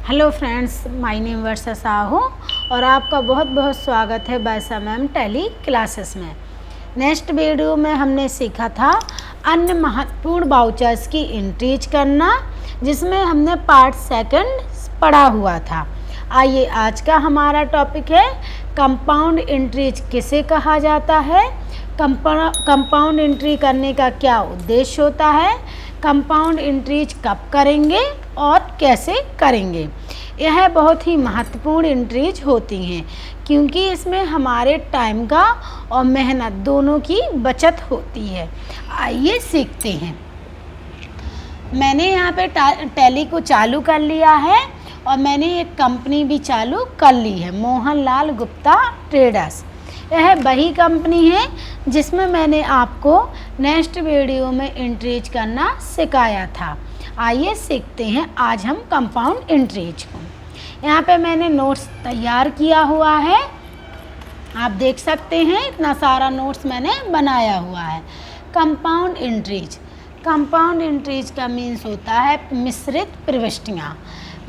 Hello friends, my name वर्षा साहू और आपका बहुत बहुत स्वागत है वर्षा मैम टैली क्लासेस में। नेक्स्ट वीडियो में हमने सीखा था अन्य महत्वपूर्ण वाउचर्स की एंट्रीज करना, जिसमें हमने पार्ट सेकंड पढ़ा हुआ था। आइए, आज का हमारा टॉपिक है कंपाउंड एंट्रीज किसे कहा जाता है, कंपाउंड एंट्री करने का क्या उद्देश्य होता है, कंपाउंड एंट्रीज कब करेंगे और कैसे करेंगे। यह बहुत ही महत्वपूर्ण एंट्रीज होती हैं, क्योंकि इसमें हमारे टाइम का और मेहनत दोनों की बचत होती है। आइए सीखते हैं। मैंने यहाँ पे टैली को चालू कर लिया है और मैंने एक कंपनी भी चालू कर ली है, मोहनलाल गुप्ता ट्रेडर्स। यह वही कंपनी है जिसमें मैंने आपको नेक्स्ट वीडियो में एंट्रीज करना सिखाया था। आइए सीखते हैं आज हम कंपाउंड एंट्रीज को। यहाँ पे मैंने नोट्स तैयार किया हुआ है, आप देख सकते हैं इतना सारा नोट्स मैंने बनाया हुआ है। कंपाउंड एंट्रीज का मीन्स होता है मिश्रित प्रविष्टियाँ।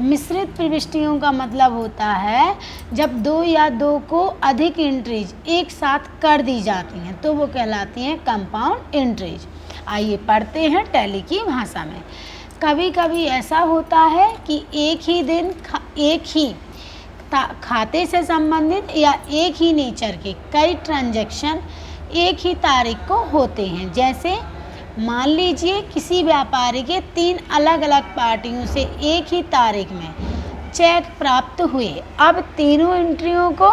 मिश्रित प्रविष्टियों का मतलब होता है जब दो या दो को अधिक एंट्रीज एक साथ कर दी जाती हैं तो वो कहलाती हैं कंपाउंड एंट्रीज। आइए पढ़ते हैं टैली की भाषा में। कभी कभी ऐसा होता है कि एक ही दिन एक ही खाते से संबंधित या एक ही नेचर के कई ट्रांजैक्शन एक ही तारीख को होते हैं। जैसे मान लीजिए किसी व्यापारी के 3 अलग अलग पार्टियों से एक ही तारीख में चेक प्राप्त हुए। अब तीनों एंट्रियों को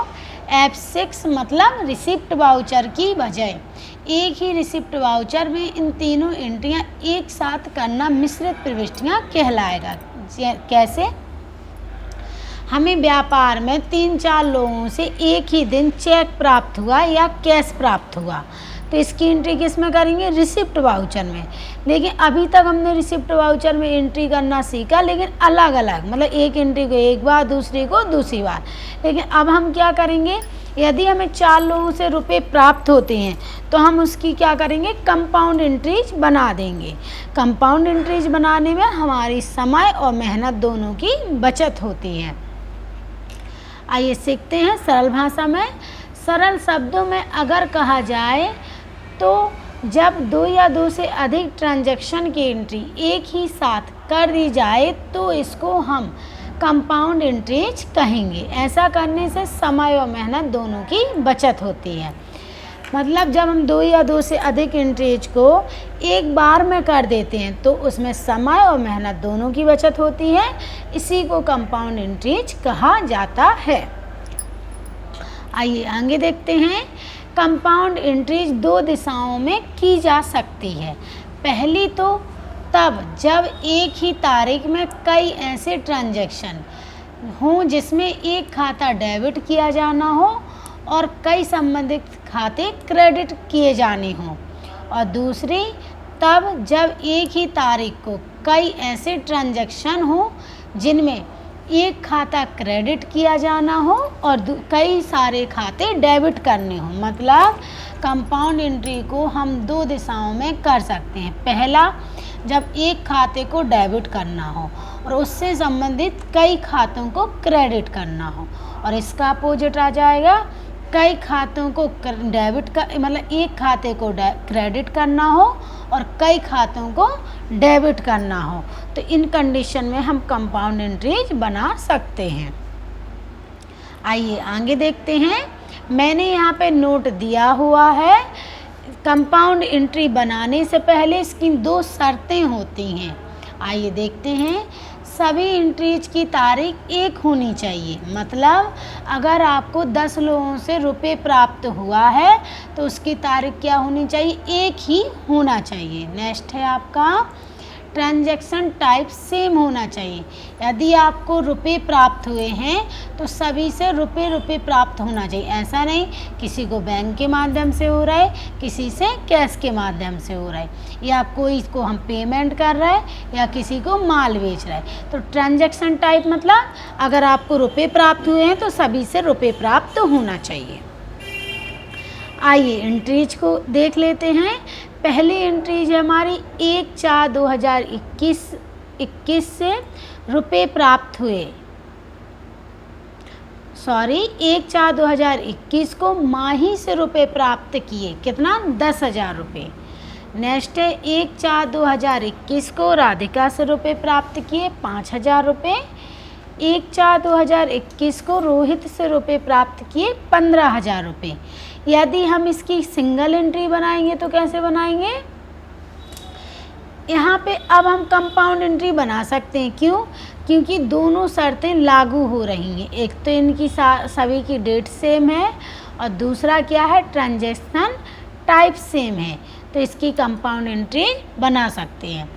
F6 मतलब रिसिप्ट वाउचर की बजाय एक ही रिसिप्ट वाउचर में इन तीनों एंट्रियां एक साथ करना मिश्रित प्रविष्टियां कहलाएगा। कैसे? हमें व्यापार में 3-4 लोगों से एक ही दिन चेक प्राप्त हुआ या कैश प्राप्त हुआ, तो इसकी एंट्री किस में करेंगे? रिसिप्ट वाउचर में। लेकिन अभी तक हमने रिसिप्ट वाउचर में एंट्री करना सीखा, लेकिन अलग अलग, मतलब एक एंट्री को एक बार, दूसरी को दूसरी बार। लेकिन अब हम क्या करेंगे, यदि हमें 4 लोगों से रुपए प्राप्त होते हैं तो हम उसकी क्या करेंगे? कंपाउंड एंट्रीज बना देंगे। कंपाउंड एंट्रीज बनाने में हमारी समय और मेहनत दोनों की बचत होती है। आइए सीखते हैं सरल भाषा में। सरल शब्दों में अगर कहा जाए तो जब 2 या 2 से अधिक ट्रांजैक्शन की एंट्री एक ही साथ कर दी जाए तो इसको हम कंपाउंड एंट्रीज कहेंगे। ऐसा करने से समय और मेहनत दोनों की बचत होती है। मतलब जब हम 2 या 2 से अधिक एंट्रीज को एक बार में कर देते हैं तो उसमें समय और मेहनत दोनों की बचत होती है। इसी को कंपाउंड एंट्रीज कहा जाता है। आइए आगे देखते हैं। कंपाउंड एंट्रीज 2 दिशाओं में की जा सकती है। पहली तो तब जब एक ही तारीख में कई ऐसे ट्रांजैक्शन हों जिसमें एक खाता डेबिट किया जाना हो और कई संबंधित खाते क्रेडिट किए जाने हों। और दूसरी तब जब एक ही तारीख को कई ऐसे ट्रांजैक्शन हों जिनमें एक खाता क्रेडिट किया जाना हो और कई सारे खाते डेबिट करने हों। मतलब कंपाउंड एंट्री को हम 2 दिशाओं में कर सकते हैं। पहला, जब एक खाते को डेबिट करना हो और उससे संबंधित कई खातों को क्रेडिट करना हो, और इसका अपोजिट आ जाएगा कई खातों को डेबिट का, मतलब एक खाते को क्रेडिट करना हो और कई खातों को डेबिट करना हो। तो इन कंडीशन में हम कंपाउंड एंट्रीज बना सकते हैं। आइए आगे देखते हैं। मैंने यहाँ पे नोट दिया हुआ है। कंपाउंड एंट्री बनाने से पहले इसकी 2 शर्तें होती हैं। आइए देखते हैं। सभी एंट्रीज की तारीख एक होनी चाहिए। मतलब अगर आपको 10 लोगों से रुपए प्राप्त हुआ है तो उसकी तारीख क्या होनी चाहिए? एक ही होना चाहिए। नेक्स्ट है आपका ट्रांजैक्शन टाइप सेम होना चाहिए। यदि आपको रुपए प्राप्त हुए हैं तो सभी से रुपए प्राप्त होना चाहिए। ऐसा नहीं किसी को बैंक के माध्यम से हो रहा है, किसी से कैश के माध्यम से हो रहा है, या कोई इसको हम पेमेंट कर रहा है या किसी को माल बेच रहा है। तो ट्रांजैक्शन टाइप मतलब अगर आपको रुपए प्राप्त हुए हैं तो सभी से रुपए प्राप्त होना चाहिए। आइए एंट्रीज को देख लेते हैं। पहली एंट्रीज है हमारी 1/4/2021 से रुपए प्राप्त हुए सॉरी 1/4/2021 को माही से रुपए प्राप्त किए, कितना 10,000 रुपये। नेक्स्ट है 1/4/2021 को राधिका से रुपए प्राप्त किए 5,000 रुपये। 1/4/2021 को रोहित से रुपए प्राप्त किए 15,000 रुपये। यदि हम इसकी सिंगल एंट्री बनाएंगे तो कैसे बनाएंगे? यहाँ पे अब हम कंपाउंड एंट्री बना सकते हैं। क्यों? क्योंकि दोनों शर्तें लागू हो रही हैं। एक तो इनकी सभी की डेट सेम है और दूसरा क्या है, ट्रांजैक्शन टाइप सेम है, तो इसकी कंपाउंड एंट्री बना सकते हैं।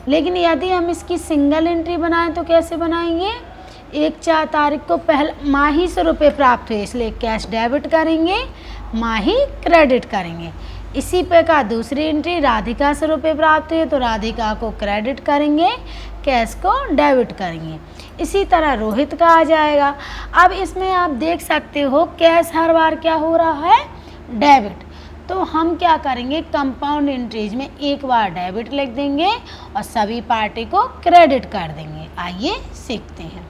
लेकिन यदि हम इसकी सिंगल एंट्री बनाएं तो कैसे बनाएंगे? 1/4 तारीख को माही से रुपए प्राप्त हुए, इसलिए कैश डेबिट करेंगे, माही क्रेडिट करेंगे। इसी प्रकार दूसरी एंट्री राधिका से रुपए प्राप्त हुए तो राधिका को क्रेडिट करेंगे, कैश को डेबिट करेंगे। इसी तरह रोहित का आ जाएगा। अब इसमें आप देख सकते हो कैश हर बार क्या हो रहा है, डेबिट। तो हम क्या करेंगे, कंपाउंड एंट्रीज में एक बार डेबिट लिख देंगे और सभी पार्टी को क्रेडिट कर देंगे। आइए सीखते हैं।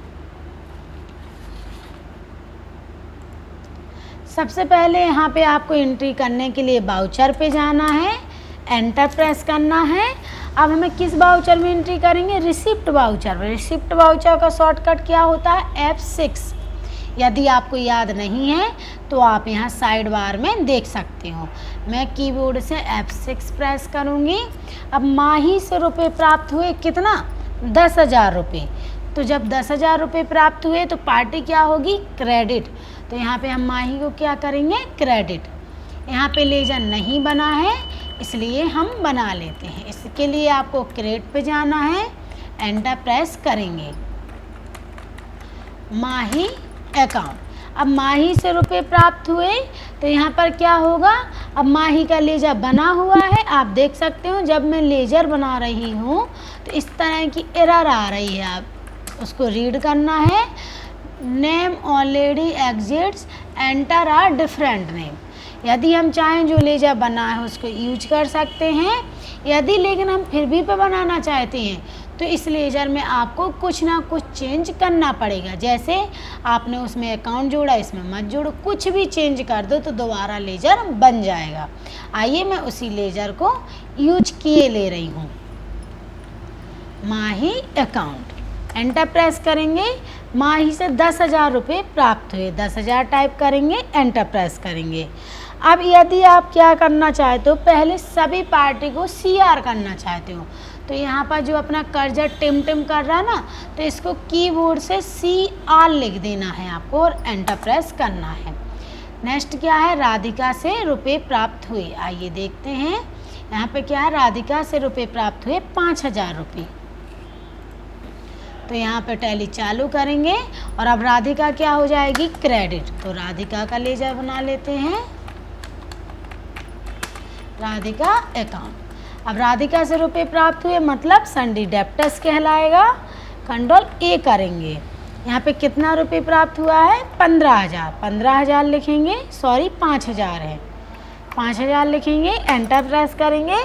सबसे पहले यहाँ पे आपको एंट्री करने के लिए वाउचर पे जाना है, एंटर प्रेस करना है। अब हमें किस वाउचर में एंट्री करेंगे? Receipt voucher. रिसिप्ट वाउचर का शॉर्टकट क्या होता है? F6। यदि आपको याद नहीं है तो आप यहाँ साइड बार में देख सकते हो। मैं कीबोर्ड से F6 प्रेस करूँगी। अब माही से रुपए प्राप्त हुए, कितना? 10,000 रुपये। तो जब 10,000 रुपये प्राप्त हुए तो पार्टी क्या होगी? क्रेडिट। तो यहाँ पे हम माही को क्या करेंगे? क्रेडिट। यहाँ पे लेजर नहीं बना है इसलिए हम बना लेते हैं। इसके लिए आपको क्रेडिट पे जाना है, एंटर प्रेस करेंगे, माही अकाउंट। अब माही से रुपए प्राप्त हुए तो यहाँ पर क्या होगा? अब माही का लेजर बना हुआ है, आप देख सकते हो। जब मैं लेजर बना रही हूँ तो इस तरह की एरर आ रही है, आप उसको रीड करना है। नेम ऑलरेडी एग्जिट्स, एंटर आ डिफरेंट नेम। यदि हम चाहें जो लेजर बना है उसको यूज कर सकते हैं। यदि लेकिन हम फिर भी पे बनाना चाहते हैं तो इस लेजर में आपको कुछ ना कुछ चेंज करना पड़ेगा। जैसे आपने उसमें अकाउंट जोड़ा, इसमें मत जोड़ो, कुछ भी चेंज कर दो तो दोबारा लेजर बन जाएगा। आइए मैं उसी लेजर को यूज किए ले रही हूँ, माही अकाउंट। एंटर प्रेस करेंगे, माही से 10,000 रुपये प्राप्त हुए, 10,000 टाइप करेंगे, एंटर प्रेस करेंगे। अब यदि आप क्या करना चाहते हो, पहले सभी पार्टी को CR करना चाहते हो तो यहाँ पर जो अपना कर्जर टिम कर रहा है ना, तो इसको कीबोर्ड से CR लिख देना है आपको और एंटर प्रेस करना है। नेक्स्ट क्या है? राधिका से रुपये प्राप्त हुए। आइए देखते हैं यहाँ पे क्या है, राधिका से रुपये प्राप्त हुए 5,000 रुपये। तो यहाँ पे टैली चालू करेंगे और अब राधिका क्या हो जाएगी? क्रेडिट। तो राधिका का लेजर बना लेते हैं, राधिका अकाउंट। अब राधिका से रुपए प्राप्त हुए मतलब संडी डेप्टर्स कहलाएगा। कंट्रोल A करेंगे। यहाँ पे कितना रुपए प्राप्त हुआ है? 15,000। 15,000 लिखेंगे, सॉरी 5,000 है, 5,000 लिखेंगे, एंटर प्रेस करेंगे।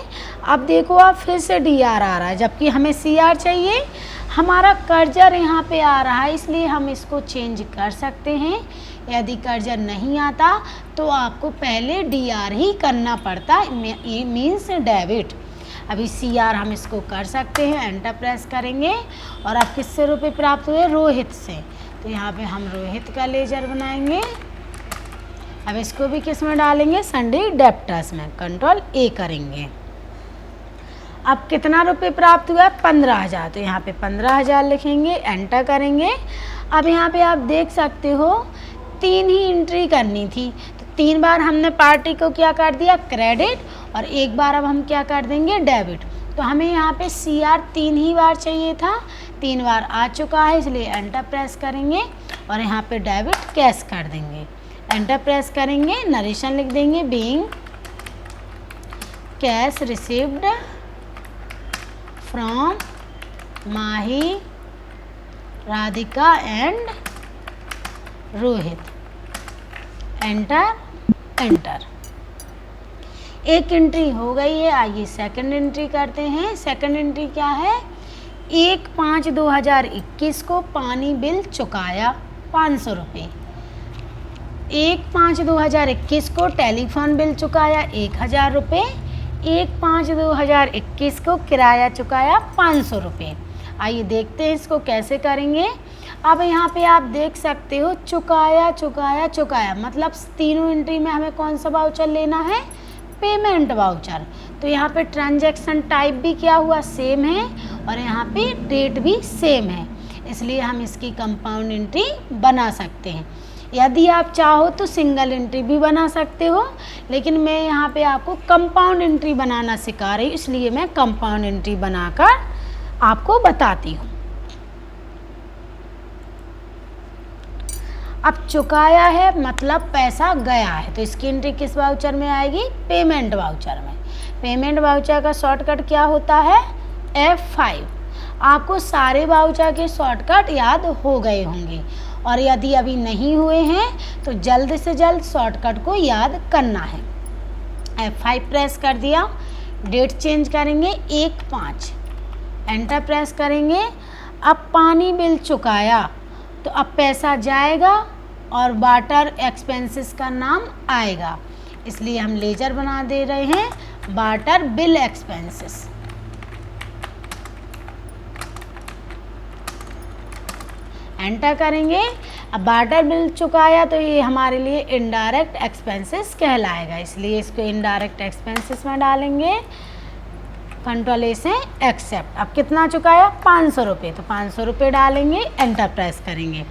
अब देखो आप फिर से DR आ रहा है जबकि हमें CR चाहिए। हमारा कर्जर यहाँ पे आ रहा है इसलिए हम इसको चेंज कर सकते हैं। यदि कर्जर नहीं आता तो आपको पहले DR ही करना पड़ता, मीन्स डेबिट। अभी CR हम इसको कर सकते हैं, एंटर प्रेस करेंगे। और अब किससे रुपए प्राप्त हुए? रोहित से। तो यहाँ पे हम रोहित का लेजर बनाएंगे। अब इसको भी किस में डालेंगे? संडे डेप्टर्स में। कंट्रोल A करेंगे। अब कितना रुपए प्राप्त हुआ? 15,000। तो यहाँ पे 15,000 लिखेंगे, एंटर करेंगे। अब यहाँ पे आप देख सकते हो 3 ही एंट्री करनी थी तो 3 बार हमने पार्टी को क्या कर दिया? क्रेडिट। और एक बार अब हम क्या कर देंगे? डेबिट। तो हमें यहाँ पे CR 3 ही बार चाहिए था, 3 बार आ चुका है इसलिए एंटर प्रेस करेंगे और यहाँ पे डेबिट कैश कर देंगे, एंटर प्रेस करेंगे। नरेशन लिख देंगे, being cash received from Mahi, Radhika and Rohit, enter enter. एक एंट्री हो गई है। आइए सेकंड एंट्री करते हैं। सेकंड एंट्री क्या है? 1/5/2021 को पानी बिल चुकाया 500 रुपये। 1/5/2021 को टेलीफोन बिल चुकाया 1000 रुपये, 1/5/2021 को किराया चुकाया 500 रुपये। आइए देखते हैं इसको कैसे करेंगे। अब यहाँ पे आप देख सकते हो चुकाया चुकाया चुकाया, मतलब तीनों एंट्री में हमें कौन सा वाउचर लेना है, पेमेंट वाउचर। तो यहाँ पे ट्रांजैक्शन टाइप भी क्या हुआ, सेम है, और यहाँ पे डेट भी सेम है, इसलिए हम इसकी कंपाउंड एंट्री बना सकते हैं। यदि आप चाहो तो सिंगल एंट्री भी बना सकते हो, लेकिन मैं यहाँ पे आपको कंपाउंड एंट्री बनाना सिखा रही हूँ, इसलिए मैं कंपाउंड एंट्री बनाकर आपको बताती हूँ। अब चुकाया है मतलब पैसा गया है, तो इसकी एंट्री किस वाउचर में आएगी, पेमेंट वाउचर में। पेमेंट वाउचर का शॉर्टकट क्या होता है, F5। आपको सारे वाउचर के शॉर्टकट याद हो गए होंगे, और यदि अभी नहीं हुए हैं तो जल्द से जल्द शॉर्टकट को याद करना है। F5 प्रेस कर दिया, डेट चेंज करेंगे 1/5, एंटर प्रेस करेंगे। अब पानी बिल चुकाया तो अब पैसा जाएगा और वाटर एक्सपेंसेस का नाम आएगा, इसलिए हम लेजर बना दे रहे हैं वाटर बिल एक्सपेंसेस। एंटर करेंगे। अब वाटर बिल चुकाया तो ये हमारे लिए इनडायरेक्ट एक्सपेंसेस कहलाएगा, इसलिए इसको इनडायरेक्ट एक्सपेंसेस में डालेंगे। कंट्रोल ए से एक्सेप्ट। अब कितना चुकाया, 500 रुपये, तो 500 रुपये डालेंगे, एंटर प्रेस करेंगे।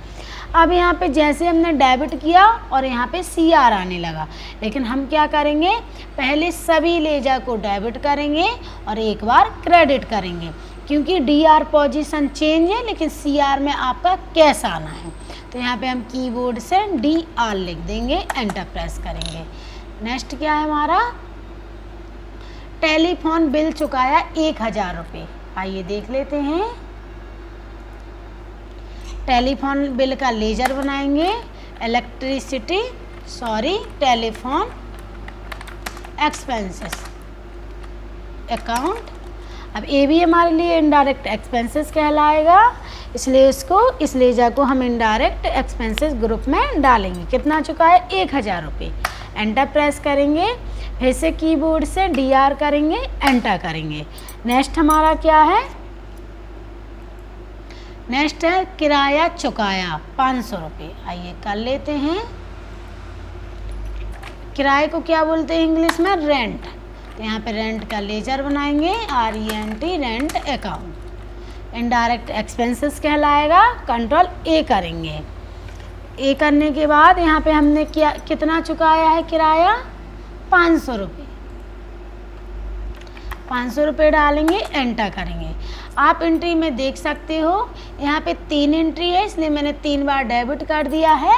अब यहाँ पे जैसे हमने डेबिट किया और यहाँ पे CR आने लगा, लेकिन हम क्या करेंगे, पहले सभी लेजर को डेबिट करेंगे और एक बार क्रेडिट करेंगे, क्योंकि DR पोजीशन चेंज है लेकिन CR में आपका कैश आना है। तो यहाँ पे हम कीबोर्ड से DR लिख देंगे, एंटर प्रेस करेंगे। नेक्स्ट क्या है हमारा, टेलीफोन बिल चुकाया 1000 रुपये। आइए देख लेते हैं। टेलीफोन बिल का लेजर बनाएंगे, टेलीफोन एक्सपेंसेस अकाउंट। अब ये भी हमारे लिए इनडायरेक्ट एक्सपेंसेस कहलाएगा, इसलिए इस लेजर को हम इनडायरेक्ट एक्सपेंसेस ग्रुप में डालेंगे। कितना चुकाया, 1000 रुपये। एंटर प्रेस करेंगे, फिर से कीबोर्ड से DR करेंगे, एंटर करेंगे। नेक्स्ट हमारा क्या है, नेक्स्ट है किराया चुकाया 500 रुपये। आइए कर लेते हैं। किराए को क्या बोलते हैं इंग्लिश में, रेंट। तो यहाँ पे रेंट का लेजर बनाएंगे, RENT, rent account. Indirect expenses कहलाएगा, कंट्रोल A करेंगे। A करने के बाद यहाँ पे हमने कितना चुकाया है किराया, 500 रुपये। 500 रुपये डालेंगे, एंटर करेंगे। आप एंट्री में देख सकते हो यहाँ पे 3 एंट्री है, इसलिए मैंने 3 बार डेबिट कर दिया है।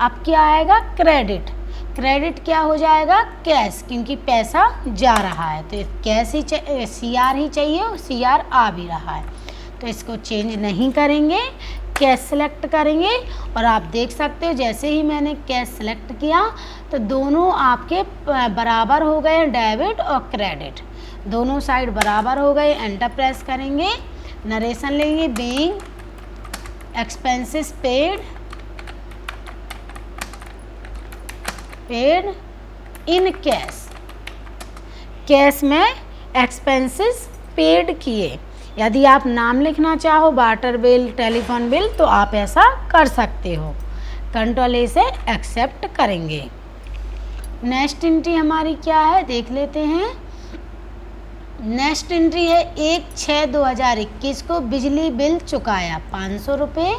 अब क्या आएगा, क्रेडिट। क्रेडिट क्या हो जाएगा, कैश, क्योंकि पैसा जा रहा है तो कैश ही CR ही चाहिए, CR आ भी रहा है, तो इसको चेंज नहीं करेंगे, कैश सेलेक्ट करेंगे। और आप देख सकते हो जैसे ही मैंने कैश सेलेक्ट किया तो दोनों आपके बराबर हो गए, डेबिट और क्रेडिट दोनों साइड बराबर हो गए। एंटर प्रेस करेंगे, नरेशन लेंगे, being expenses paid in cash. Cash में एक्सपेंसेस पेड किए। यदि आप नाम लिखना चाहो, वाटर बिल, टेलीफोन बिल, तो आप ऐसा कर सकते हो। कंट्रोल A से एक्सेप्ट करेंगे। नेक्स्ट एंट्री हमारी क्या है, देख लेते हैं। नेक्स्ट एंट्री है 1/6/2021 को बिजली बिल चुकाया 500 रुपये,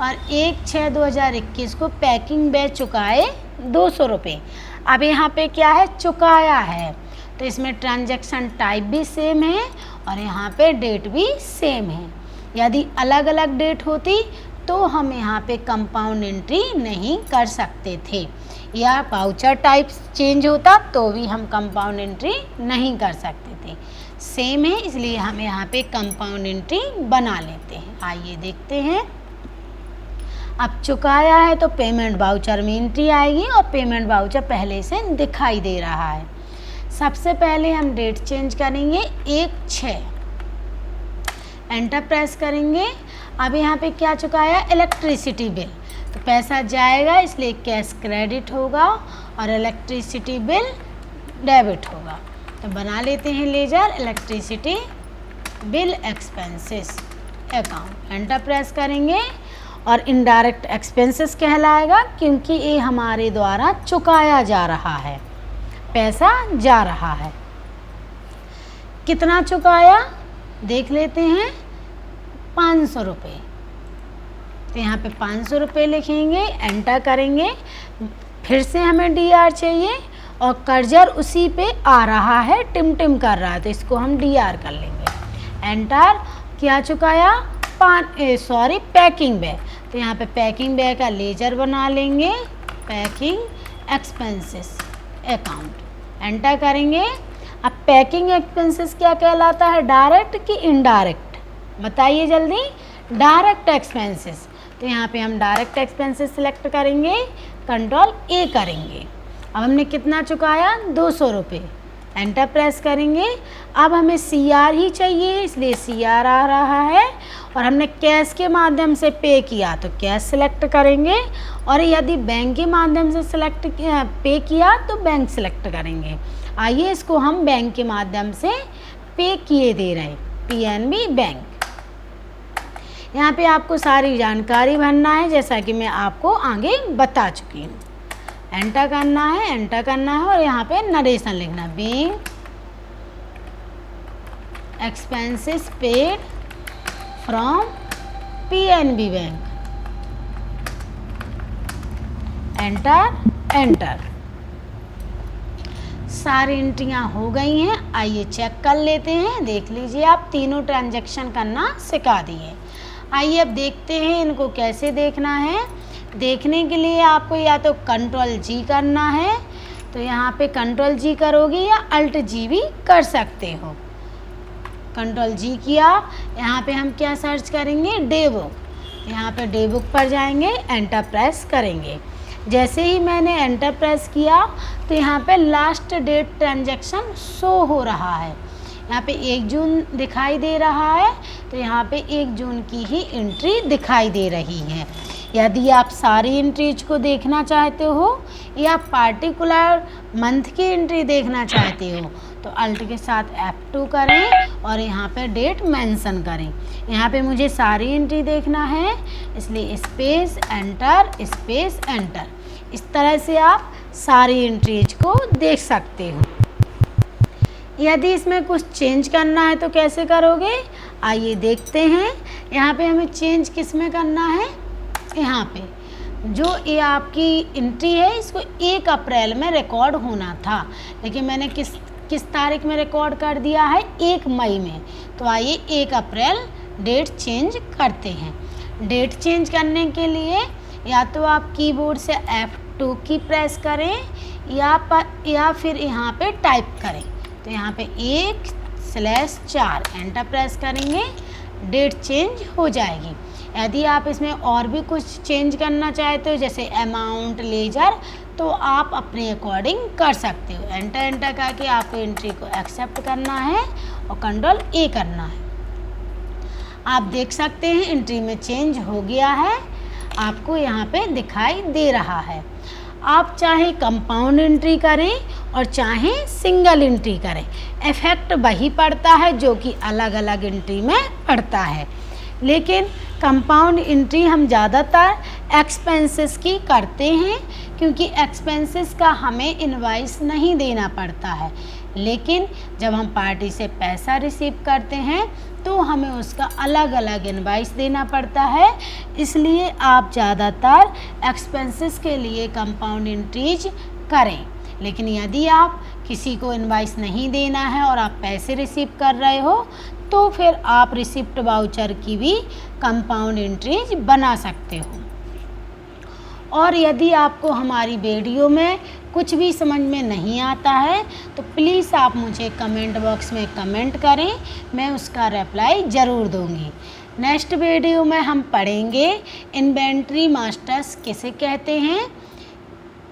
और 1/6/2021 को पैकिंग बैच चुकाए 200 रुपये। अब यहाँ पे क्या है, चुकाया है, तो इसमें ट्रांजैक्शन टाइप भी सेम है और यहाँ पे डेट भी सेम है। यदि अलग अलग डेट होती तो हम यहाँ पे कंपाउंड एंट्री नहीं कर सकते थे, या वाउचर टाइप चेंज होता तो भी हम कंपाउंड एंट्री नहीं कर सकते थे। सेम है, इसलिए हम यहाँ पे कंपाउंड एंट्री बना लेते हैं। आइए देखते हैं। अब चुकाया है तो पेमेंट वाउचर में एंट्री आएगी और पेमेंट वाउचर पहले से दिखाई दे रहा है। सबसे पहले हम डेट चेंज करेंगे 1/6। एंटर प्रेस करेंगे। अब यहाँ पे क्या चुकाया, इलेक्ट्रिसिटी बिल, तो पैसा जाएगा इसलिए कैश क्रेडिट होगा और इलेक्ट्रिसिटी बिल डेबिट होगा। तो बना लेते हैं ledger electricity bill expenses account, enter press करेंगे और इनडायरेक्ट एक्सपेंसेस कहलाएगा क्योंकि ये हमारे द्वारा चुकाया जा रहा है, पैसा जा रहा है। कितना चुकाया देख लेते हैं, 500 रुपये। तो यहाँ पे 500 रुपये लिखेंगे, एंटर करेंगे। फिर से हमें DR चाहिए और कर्जर उसी पे आ रहा है, टिम कर रहा है, तो इसको हम DR कर लेंगे। एंटर, क्या चुकाया, पैकिंग बैग, तो यहाँ पे पैकिंग बैग का लेजर बना लेंगे, पैकिंग एक्सपेंसेस अकाउंट, एंटर करेंगे। अब पैकिंग एक्सपेंसेस क्या कहलाता है, डायरेक्ट कि इनडायरेक्ट, बताइए जल्दी। डायरेक्ट एक्सपेंसेस, तो यहाँ पे हम डायरेक्ट एक्सपेंसेस सिलेक्ट करेंगे, कंट्रोल A करेंगे। अब हमने कितना चुकाया, 200 रुपये, एंटर प्रेस करेंगे। अब हमें CR ही चाहिए इसलिए CR आ रहा है और हमने कैश के माध्यम से पे किया तो कैश सिलेक्ट करेंगे और यदि बैंक के माध्यम से पे किया तो बैंक सिलेक्ट करेंगे। आइए इसको हम बैंक के माध्यम से पे किए दे रहे हैं, PNB बैंक। यहाँ पे आपको सारी जानकारी भरना है जैसा कि मैं आपको आगे बता चुकी हूँ। एंटर करना है और यहाँ पे नरेशन लिखना, bank expenses paid from PNB bank, enter. सारी एंट्रियाँ हो गई हैं। आइए चेक कर लेते हैं। देख लीजिए, आप तीनों ट्रांजैक्शन करना सिखा दिए। आइए अब देखते हैं इनको कैसे देखना है। देखने के लिए आपको या तो कंट्रोल G करना है, तो यहाँ पे कंट्रोल G करोगे या अल्ट G भी कर सकते हो। कंट्रोल G किया, यहाँ पे हम क्या सर्च करेंगे, डे बुक, यहाँ पे डे बुक पर जाएंगे, एंटर प्रेस करेंगे। जैसे ही मैंने एंटर प्रेस किया तो यहाँ पे लास्ट डेट ट्रांजैक्शन शो हो रहा है। यहाँ पे 1 जून दिखाई दे रहा है, तो यहाँ पे 1 जून की ही एंट्री दिखाई दे रही है। यदि आप सारी एंट्रीज को देखना चाहते हो या पार्टिकुलर मंथ की एंट्री देखना चाहते हो तो अल्ट के साथ F2 करें और यहाँ पे डेट मेंशन करें। यहाँ पे मुझे सारी एंट्री देखना है इसलिए स्पेस एंटर। इस तरह से आप सारी एंट्रीज को देख सकते हो। यदि इसमें कुछ चेंज करना है तो कैसे करोगे, आइए देखते हैं। यहाँ पे हमें चेंज किस में करना है, यहाँ पे जो ये आपकी एंट्री है इसको 1 अप्रैल में रिकॉर्ड होना था, लेकिन मैंने किस तारीख में रिकॉर्ड कर दिया है, 1 मई में। तो आइए 1 अप्रैल डेट चेंज करते हैं। डेट चेंज करने के लिए या तो आप कीबोर्ड से F2 की प्रेस करें या फिर यहाँ पे टाइप करें। तो यहाँ पे 1/4 एंटर प्रेस करेंगे, डेट चेंज हो जाएगी। यदि आप इसमें और भी कुछ चेंज करना चाहते हो जैसे अमाउंट, लेजर, तो आप अपने अकॉर्डिंग कर सकते हो। एंटर करके आपको एंट्री को एक्सेप्ट करना है और कंट्रोल A करना है। आप देख सकते हैं एंट्री में चेंज हो गया है, आपको यहाँ पे दिखाई दे रहा है। आप चाहे कंपाउंड एंट्री करें और चाहे सिंगल एंट्री करें, इफेक्ट वही पड़ता है जो कि अलग अलग एंट्री में पड़ता है। लेकिन कंपाउंड एंट्री हम ज़्यादातर एक्सपेंसेस की करते हैं क्योंकि एक्सपेंसेस का हमें इनवाइस नहीं देना पड़ता है। लेकिन जब हम पार्टी से पैसा रिसीव करते हैं तो हमें उसका अलग अलग इनवाइस देना पड़ता है, इसलिए आप ज़्यादातर एक्सपेंसेस के लिए कंपाउंड एंट्रीज करें। लेकिन यदि आप किसी को इनवाइस नहीं देना है और आप पैसे रिसीव कर रहे हो तो फिर आप रिसिप्ट वाउचर की भी कंपाउंड एंट्रीज बना सकते हो। और यदि आपको हमारी वीडियो में कुछ भी समझ में नहीं आता है तो प्लीज़ आप मुझे कमेंट बॉक्स में कमेंट करें, मैं उसका रिप्लाई ज़रूर दूंगी। नेक्स्ट वीडियो में हम पढ़ेंगे इन्वेंट्री मास्टर्स किसे कहते हैं,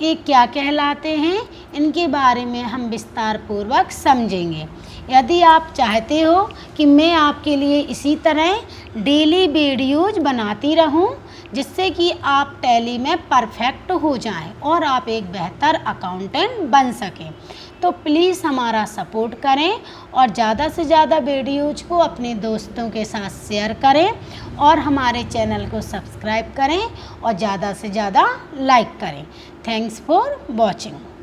ये क्या कहलाते हैं, इनके बारे में हम विस्तार पूर्वक समझेंगे। यदि आप चाहते हो कि मैं आपके लिए इसी तरह डेली वीडियोज बनाती रहूं, जिससे कि आप टैली में परफेक्ट हो जाएं और आप एक बेहतर अकाउंटेंट बन सकें, तो प्लीज़ हमारा सपोर्ट करें और ज़्यादा से ज़्यादा वीडियोज को अपने दोस्तों के साथ शेयर करें और हमारे चैनल को सब्सक्राइब करें और ज़्यादा से ज़्यादा लाइक करें। Thanks for watching.